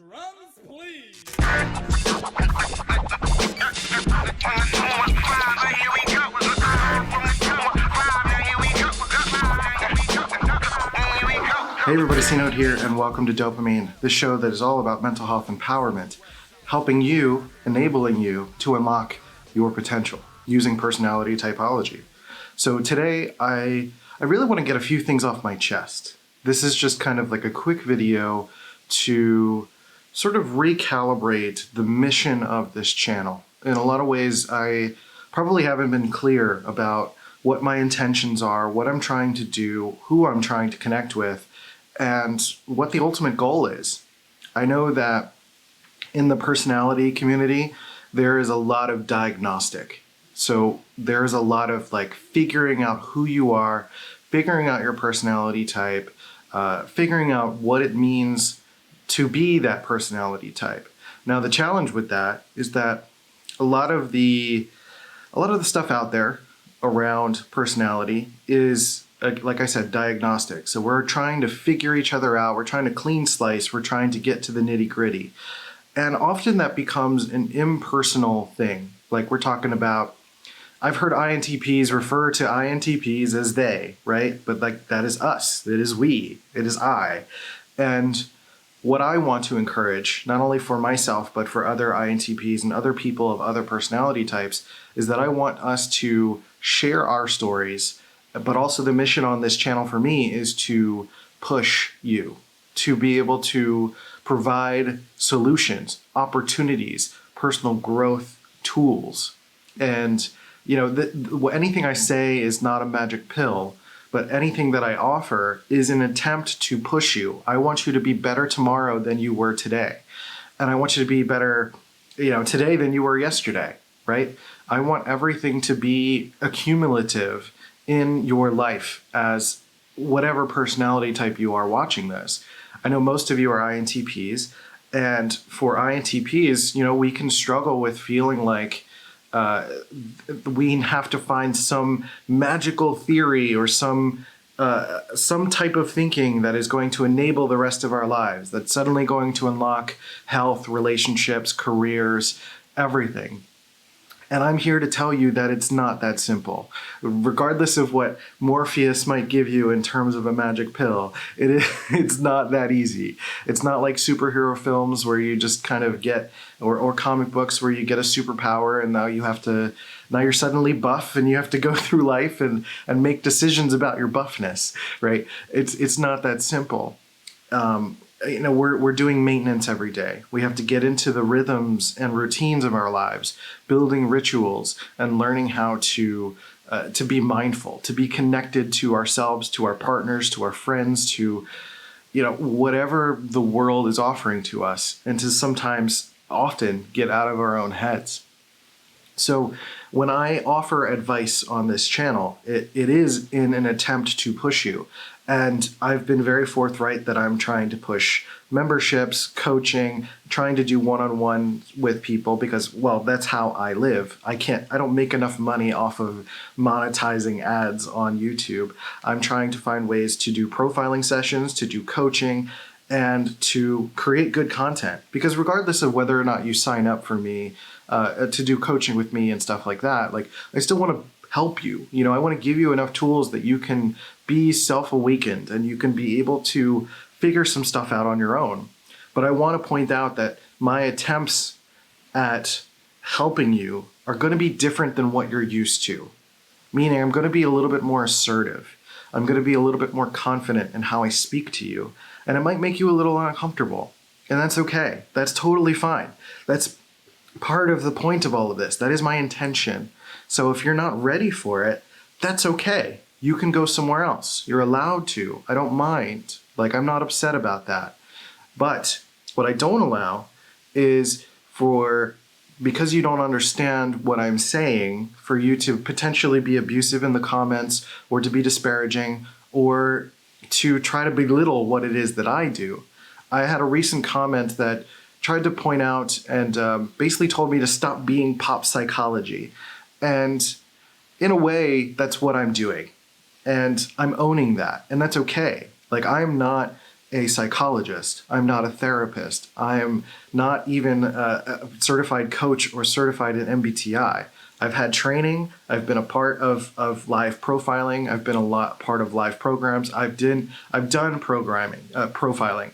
Drums, please. Hey everybody, c.note here, and welcome to DOPEamine, the show that is all about mental health empowerment, helping you, enabling you to unlock your potential using personality typology. So today, I really want to get a few things off my chest. This is just kind of like a quick video to sort of recalibrate the mission of this channel. In a lot of ways, I probably haven't been clear about what my intentions are, what I'm trying to do, who I'm trying to connect with, and what the ultimate goal is. I know that in the personality community, there is a lot of diagnostic. So there's a lot of like figuring out who you are, figuring out your personality type, figuring out what it means to be that personality type. Now the challenge with that is that a lot of the stuff out there around personality is, like I said, diagnostic. So we're trying to figure each other out, we're trying to clean slice, we're trying to get to the nitty-gritty. And often that becomes an impersonal thing. Like we're talking about, I've heard INTPs refer to INTPs as they, right? But like that is us, it is we, it is I. And what I want to encourage, not only for myself, but for other INTPs and other people of other personality types, is that I want us to share our stories, but also the mission on this channel for me is to push you, to be able to provide solutions, opportunities, personal growth tools. And you know, anything I say is not a magic pill, but anything that I offer is an attempt to push you. I want you to be better tomorrow than you were today. And I want you to be better, today than you were yesterday, right? I want everything to be accumulative in your life as whatever personality type you are watching this. I know most of you are INTPs, and for INTPs, we can struggle with feeling like we have to find some magical theory or some type of thinking that is going to enable the rest of our lives, that's suddenly going to unlock health, relationships, careers, everything. And I'm here to tell you that it's not that simple. Regardless of what Morpheus might give you in terms of a magic pill, it's not that easy. It's not like superhero films where you just kind of get, or comic books where you get a superpower and now you're suddenly buff and you have to go through life and make decisions about your buffness, right? It's not that simple. We're doing maintenance every day. We have to get into the rhythms and routines of our lives, building rituals and learning how to be mindful, to be connected to ourselves, to our partners, to our friends, to whatever the world is offering to us, and to sometimes often get out of our own heads. So when I offer advice on this channel, it is in an attempt to push you. And I've been very forthright that I'm trying to push memberships, coaching, trying to do one-on-one with people because, well, that's how I live. I don't make enough money off of monetizing ads on YouTube. I'm trying to find ways to do profiling sessions, to do coaching, and to create good content. Because regardless of whether or not you sign up for me to do coaching with me and stuff like that, like I still want to help you. I want to give you enough tools that you can be self-awakened and you can be able to figure some stuff out on your own. But I want to point out that my attempts at helping you are going to be different than what you're used to. Meaning I'm going to be a little bit more assertive. I'm going to be a little bit more confident in how I speak to you. And it might make you a little uncomfortable. And that's okay. That's totally fine. That's part of the point of all of this. That is my intention. So if you're not ready for it, that's okay. You can go somewhere else. You're allowed to. I don't mind. Like, I'm not upset about that. But what I don't allow is because you don't understand what I'm saying, for you to potentially be abusive in the comments or to be disparaging or to try to belittle what it is that I do. I had a recent comment that tried to point out and basically told me to stop being pop psychology. And in a way, that's what I'm doing. And I'm owning that. And that's okay. Like, I'm not a psychologist. I'm not a therapist. I am not even a certified coach or certified in MBTI. I've had training. I've been a part of live profiling. I've been part of live programs. I've done profiling.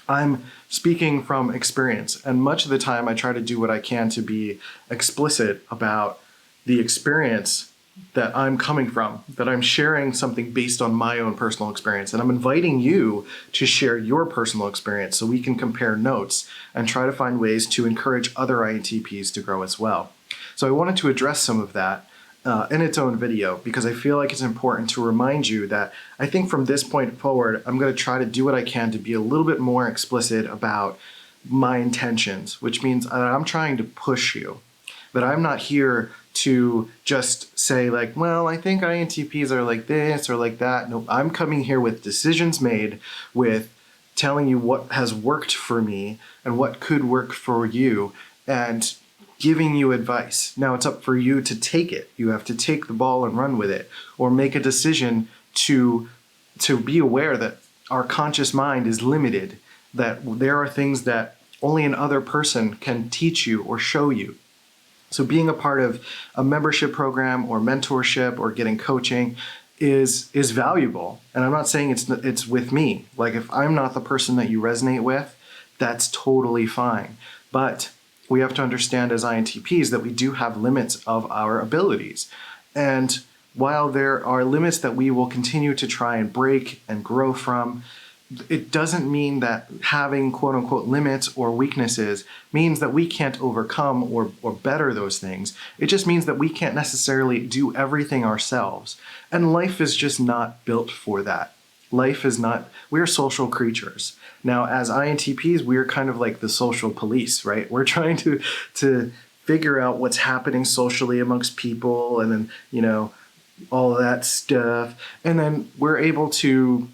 I'm speaking from experience, and much of the time I try to do what I can to be explicit about the experience that I'm coming from, that I'm sharing something based on my own personal experience. And I'm inviting you to share your personal experience so we can compare notes and try to find ways to encourage other INTPs to grow as well. So I wanted to address some of that in its own video, because I feel like it's important to remind you that I think from this point forward, I'm going to try to do what I can to be a little bit more explicit about my intentions, which means that I'm trying to push you, that I'm not here to just say like, well, I think INTPs are like this or like that. No, I'm coming here with decisions made, with telling you what has worked for me and what could work for you, and giving you advice. Now it's up for you to take it. You have to take the ball and run with it, or make a decision to be aware that our conscious mind is limited, that there are things that only another person can teach you or show you. So being a part of a membership program or mentorship or getting coaching is valuable. And I'm not saying it's with me. Like, if I'm not the person that you resonate with, that's totally fine. But we have to understand as INTPs that we do have limits of our abilities. And while there are limits that we will continue to try and break and grow from, it doesn't mean that having quote unquote limits or weaknesses means that we can't overcome or better those things. It just means that we can't necessarily do everything ourselves. And life is just not built for that. Life is not, we're social creatures. Now, as INTPs, we're kind of like the social police, right? We're trying to figure out what's happening socially amongst people, and then, you know, all of that stuff. And then we're able to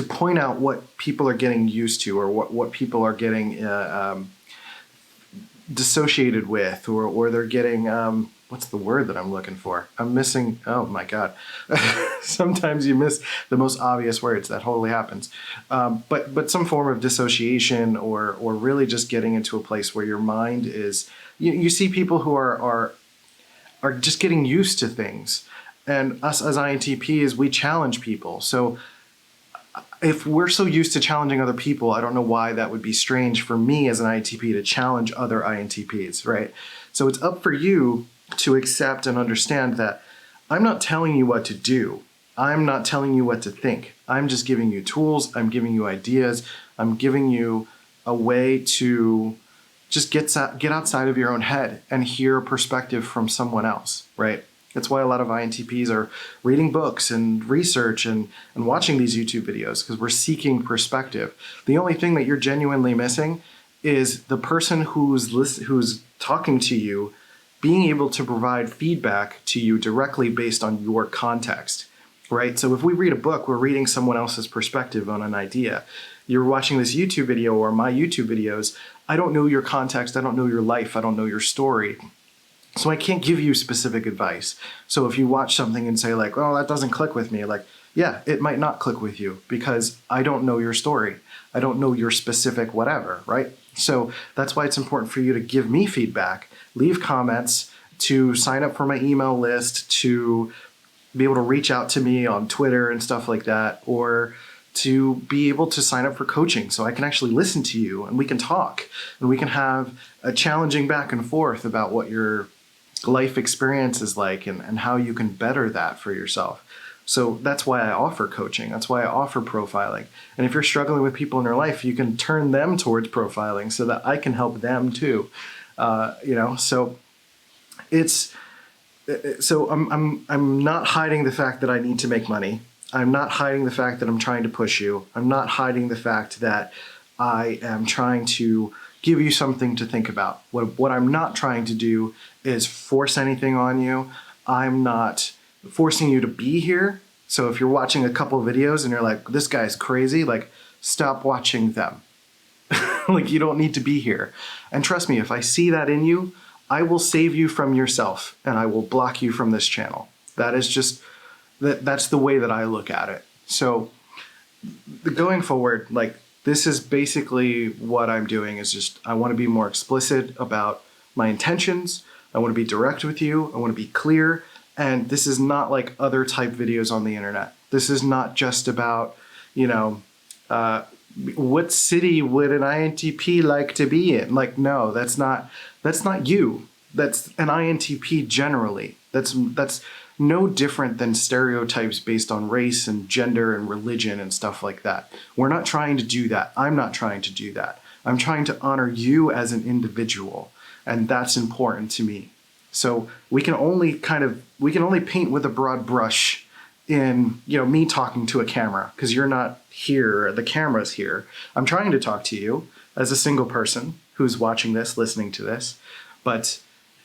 point out what people are getting used to, or what people are getting dissociated with, or they're getting, what's the word that I'm looking for? I'm missing, oh my God. Sometimes you miss the most obvious words. That totally happens. But some form of dissociation, or really just getting into a place where your mind is, you see people who are just getting used to things. And us as INTPs, we challenge people. So if we're so used to challenging other people, I don't know why that would be strange for me as an INTP to challenge other INTPs, right? So it's up for you to accept and understand that I'm not telling you what to do. I'm not telling you what to think. I'm just giving you tools. I'm giving you ideas. I'm giving you a way to just get outside of your own head and hear a perspective from someone else, right? That's why a lot of INTPs are reading books and research and watching these YouTube videos, because we're seeking perspective. The only thing that you're genuinely missing is the person who's talking to you being able to provide feedback to you directly based on your context, right? So if we read a book, we're reading someone else's perspective on an idea. You're watching this YouTube video or my YouTube videos. I don't know your context. I don't know your life. I don't know your story. So I can't give you specific advice. So if you watch something and say like, oh, that doesn't click with me, like, yeah, it might not click with you because I don't know your story. I don't know your specific whatever, right? So that's why it's important for you to give me feedback, leave comments, to sign up for my email list, to be able to reach out to me on Twitter and stuff like that, or to be able to sign up for coaching so I can actually listen to you and we can talk and we can have a challenging back and forth about what your life experience is like and how you can better that for yourself. So that's why I offer coaching. That's why I offer profiling. And if you're struggling with people in your life, you can turn them towards profiling so that I can help them too. So I'm not hiding the fact that I need to make money. I'm not hiding the fact that I'm trying to push you. I'm not hiding the fact that I am trying to give you something to think about. What I'm not trying to do is force anything on you. I'm not forcing you to be here. So if you're watching a couple of videos and you're like, this guy's crazy, like, stop watching them. Like, you don't need to be here. And trust me, if I see that in you, I will save you from yourself and I will block you from this channel. That is just, that's the way that I look at it. So going forward, like, this is basically what I'm doing is just, I want to be more explicit about my intentions. I want to be direct with you. I want to be clear. And this is not like other type videos on the internet. This is not just about, you know, what city would an INTP like to be in? Like, no, that's not you. That's an INTP generally. That's no different than stereotypes based on race and gender and religion and stuff like that. We're not trying to do that. I'm not trying to do that. I'm trying to honor you as an individual, and that's important to me. So we can only paint with a broad brush in, you know, me talking to a camera, because you're not here, the camera's here. I'm trying to talk to you as a single person who's watching this, listening to this, but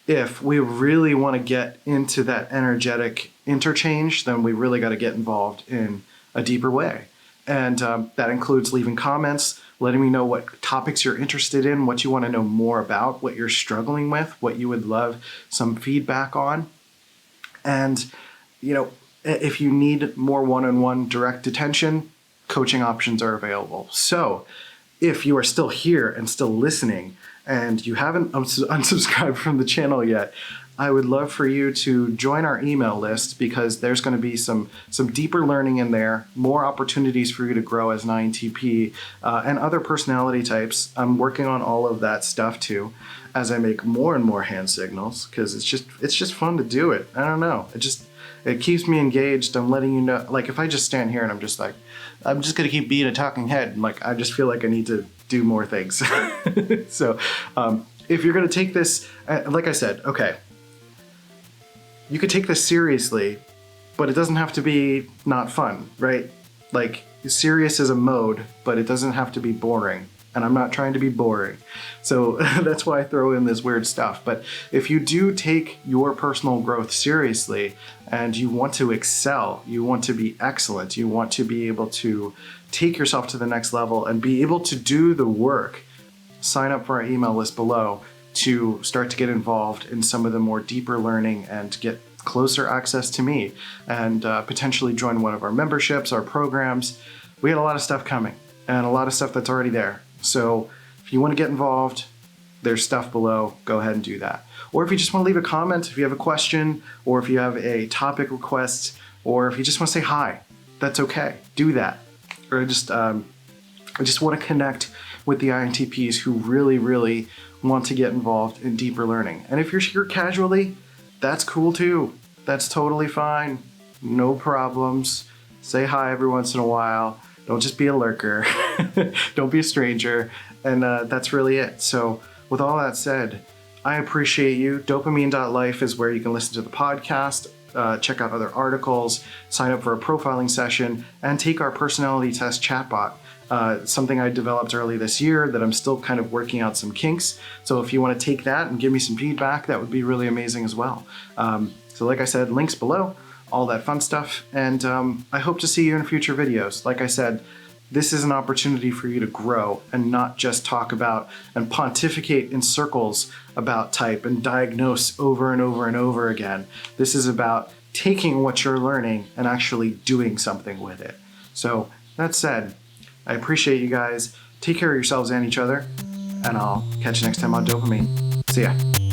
if we really want to get into that energetic interchange, then we really got to get involved in a deeper way. And that includes leaving comments, letting me know what topics you're interested in, what you want to know more about, what you're struggling with, what you would love some feedback on. And, you know, if you need more one-on-one direct attention, coaching options are available. So if you are still here and still listening, and you haven't unsubscribed from the channel yet, I would love for you to join our email list, because there's going to be some deeper learning in there, more opportunities for you to grow as an INTP and other personality types. I'm working on all of that stuff too, as I make more and more hand signals, because it's just fun to do it. I don't know. It keeps me engaged. I'm letting you know, like, if I just stand here and I'm just going to keep being a talking head, like, I just feel like I need to do more things. So if you're going to take this, like I said, okay, you could take this seriously, but it doesn't have to be not fun, right? Like, serious is a mode, but it doesn't have to be boring. And I'm not trying to be boring. So that's why I throw in this weird stuff. But if you do take your personal growth seriously and you want to excel, you want to be excellent, you want to be able to take yourself to the next level and be able to do the work, sign up for our email list below to start to get involved in some of the more deeper learning and get closer access to me, and potentially join one of our memberships, our programs. We got a lot of stuff coming and a lot of stuff that's already there. So if you want to get involved, there's stuff below. Go ahead and do that. Or if you just want to leave a comment, if you have a question, or if you have a topic request, or if you just want to say hi, that's okay. Do that. Or I just want to connect with the INTPs who really, really want to get involved in deeper learning. And if you're here casually, that's cool too. That's totally fine. No problems. Say hi every once in a while. Don't just be a lurker. Don't be a stranger. And that's really it. So with all that said, I appreciate you. DOPEamine.life is where you can listen to the podcast, check out other articles, sign up for a profiling session, and take our personality test chatbot. Something I developed early this year that I'm still kind of working out some kinks. So if you want to take that and give me some feedback, that would be really amazing as well. So like I said, links below, all that fun stuff. And I hope to see you in future videos. Like I said, this is an opportunity for you to grow and not just talk about and pontificate in circles about type and diagnose over and over and over again. This is about taking what you're learning and actually doing something with it. So that said, I appreciate you guys. Take care of yourselves and each other, and I'll catch you next time on DOPEamine. See ya.